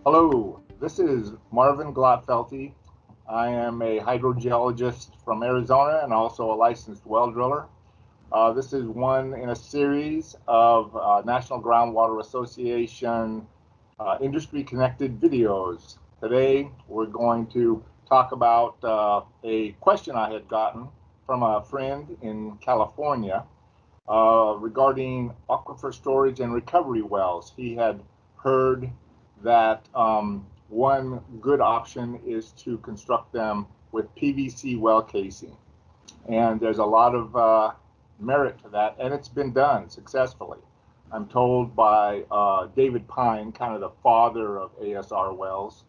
Hello, this is Marvin Glotfelty. I am a hydrogeologist from Arizona and also a licensed well driller. This is one in a series of National Groundwater Association industry connected videos. Today we're going to talk about a question I had gotten from a friend in California regarding aquifer storage and recovery wells. He had heard that one good option is to construct them with PVC well casing. And there's a lot of merit to that, and it's been done successfully. I'm told by David Pine, kind of the father of ASR wells.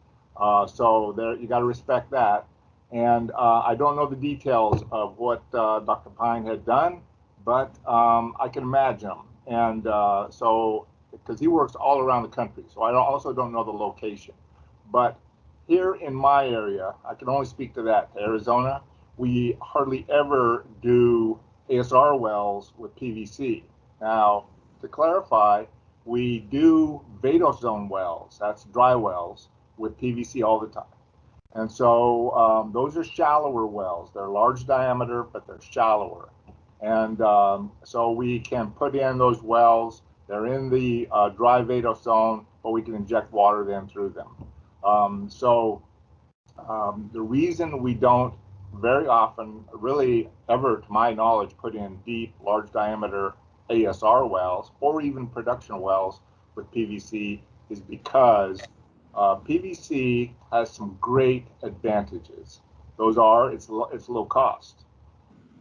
So there, you got to respect that. And I don't know the details of what Dr. Pine had done, but I can imagine them. And so, because he works all around the country, so I also don't know the location. But here in my area, I can only speak to that, to Arizona, we hardly ever do ASR wells with PVC. Now, to clarify, we do vadose zone wells, that's dry wells, with PVC all the time. And so those are shallower wells. They're large diameter, but they're shallower. And so we can put in those wells. They're in the dry vadose zone, but we can inject water then through them. The reason we don't very often, really ever to my knowledge, put in deep, large diameter ASR wells or even production wells with PVC is because PVC has some great advantages. Those are it's low cost.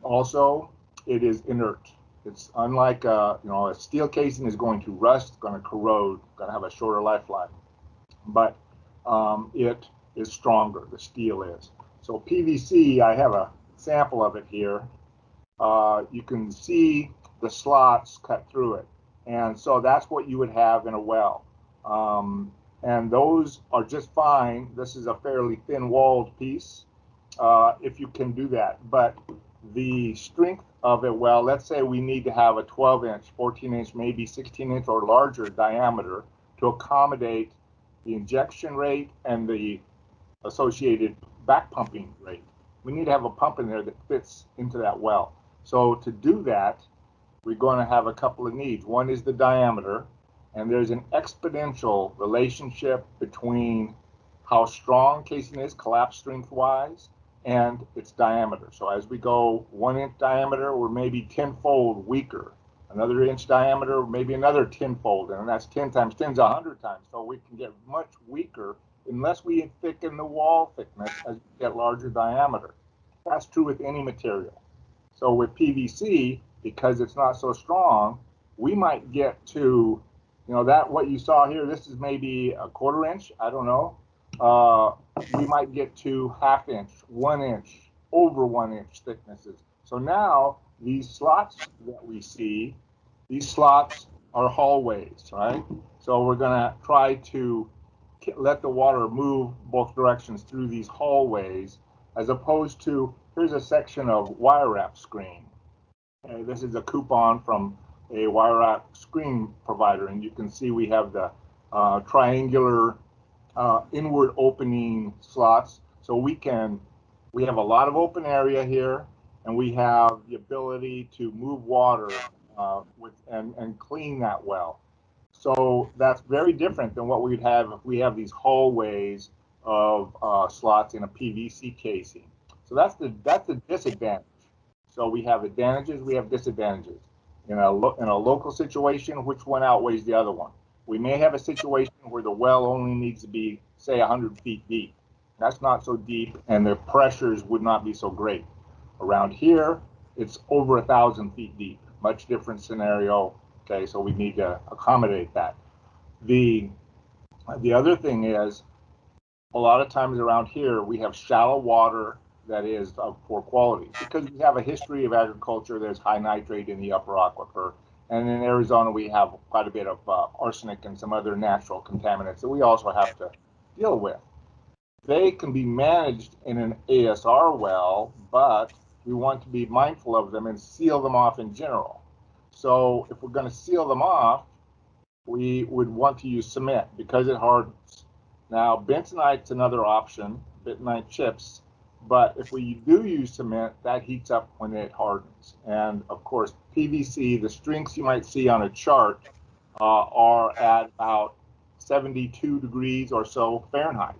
Also, it is inert. It's unlike a steel casing is going to rust, going to corrode, going to have a shorter lifeline, but it is stronger. The steel is. So PVC, I have a sample of it here. You can see the slots cut through it, and so that's what you would have in a well. And those are just fine. This is a fairly thin-walled piece, if you can do that. But the strength of it, well, let's say we need to have a 12-inch, 14-inch, maybe 16-inch or larger diameter to accommodate the injection rate and the associated back pumping rate. We need to have a pump in there that fits into that well. So to do that, we're going to have a couple of needs. One is the diameter, and there's an exponential relationship between how strong casing is, collapse strength wise, and its diameter. So as we go 1 inch diameter, we're maybe tenfold weaker. Another inch diameter, maybe another tenfold, and that's 10 times 10 is 100 times. So we can get much weaker unless we thicken the wall thickness as we get larger diameter. That's true with any material. So with PVC, because it's not so strong, we might get to, that what you saw here, this is maybe a 1/4 inch, I don't know. We might get to 1/2 inch, 1 inch, over 1 inch thicknesses. So now these slots that we see, these slots are hallways, right? So we're gonna try to let the water move both directions through these hallways, as opposed to, here's a section of wire wrap screen. This is a coupon from a wire wrap screen provider, and you can see we have the triangular inward opening slots. So we have a lot of open area here, and we have the ability to move water and clean that well. So that's very different than what we'd have if we have these hallways of slots in a PVC casing. So that's the disadvantage. So we have advantages, we have disadvantages. In a local situation, which one outweighs the other one? We may have a situation where the well only needs to be, say, 100 feet deep. That's not so deep, and the pressures would not be so great. Around here, it's over 1,000 feet deep. Much different scenario. Okay, so we need to accommodate that. The other thing is, a lot of times around here, we have shallow water that is of poor quality because we have a history of agriculture. There's high nitrate in the upper aquifer. And in Arizona, we have quite a bit of arsenic and some other natural contaminants that we also have to deal with. They can be managed in an ASR well, but we want to be mindful of them and seal them off in general. So if we're going to seal them off, we would want to use cement because it hardens. Now, bentonite's another option, bentonite chips, but if we do use cement, that heats up when it hardens. And of course, PVC, the strengths you might see on a chart are at about 72 degrees or so Fahrenheit.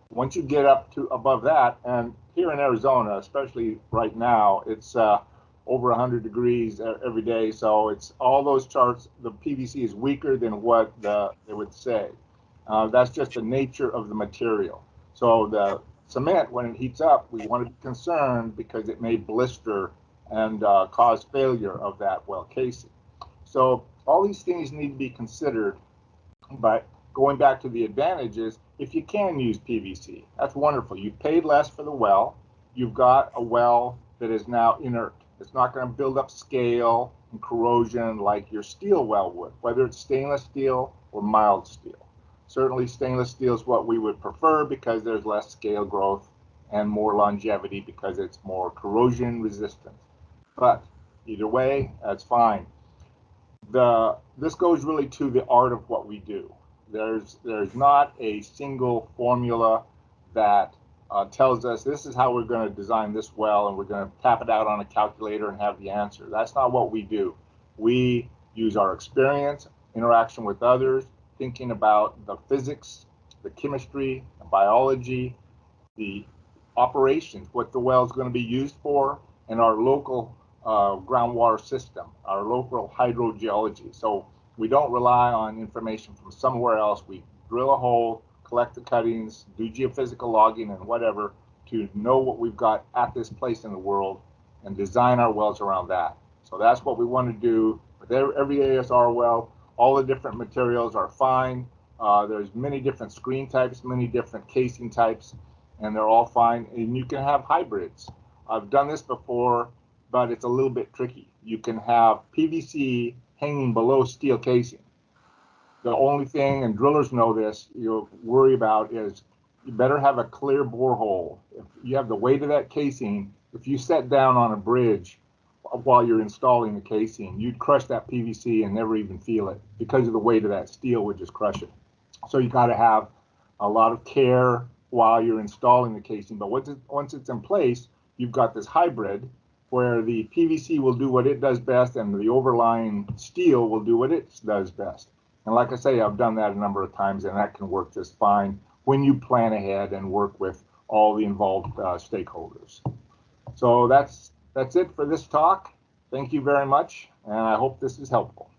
Once you get up to above that, and here in Arizona, especially right now, it's over 100 degrees every day. So it's all those charts, the PVC is weaker than what they would say. That's just the nature of the material. So the cement, when it heats up, we want to be concerned because it may blister and cause failure of that well casing. So all these things need to be considered, but going back to the advantages, if you can use PVC, that's wonderful. You've paid less for the well. You've got a well that is now inert. It's not going to build up scale and corrosion like your steel well would, whether it's stainless steel or mild steel. Certainly stainless steel is what we would prefer because there's less scale growth and more longevity because it's more corrosion resistant. But either way, that's fine. This goes really to the art of what we do. There's not a single formula that tells us this is how we're going to design this well and we're going to tap it out on a calculator and have the answer. That's not what we do. We use our experience, interaction with others, thinking about the physics, the chemistry, the biology, the operations, what the well is going to be used for, and our local groundwater system, our local hydrogeology. So we don't rely on information from somewhere else. We drill a hole, collect the cuttings, do geophysical logging and whatever to know what we've got at this place in the world and design our wells around that. So that's what we want to do with every ASR well. All the different materials are fine. There's many different screen types, many different casing types, and they're all fine. And you can have hybrids. I've done this before, but it's a little bit tricky. You can have PVC hanging below steel casing. The only thing, and drillers know this, you'll worry about is you better have a clear borehole. If you have the weight of that casing, if you set down on a bridge while you're installing the casing, you'd crush that PVC and never even feel it because of the weight of that steel would just crush it. So you got to have a lot of care while you're installing the casing. But once it's in place, you've got this hybrid where the PVC will do what it does best and the overlying steel will do what it does best. And like I say, I've done that a number of times and that can work just fine when you plan ahead and work with all the involved stakeholders. So that's it for this talk. Thank you very much, and I hope this is helpful.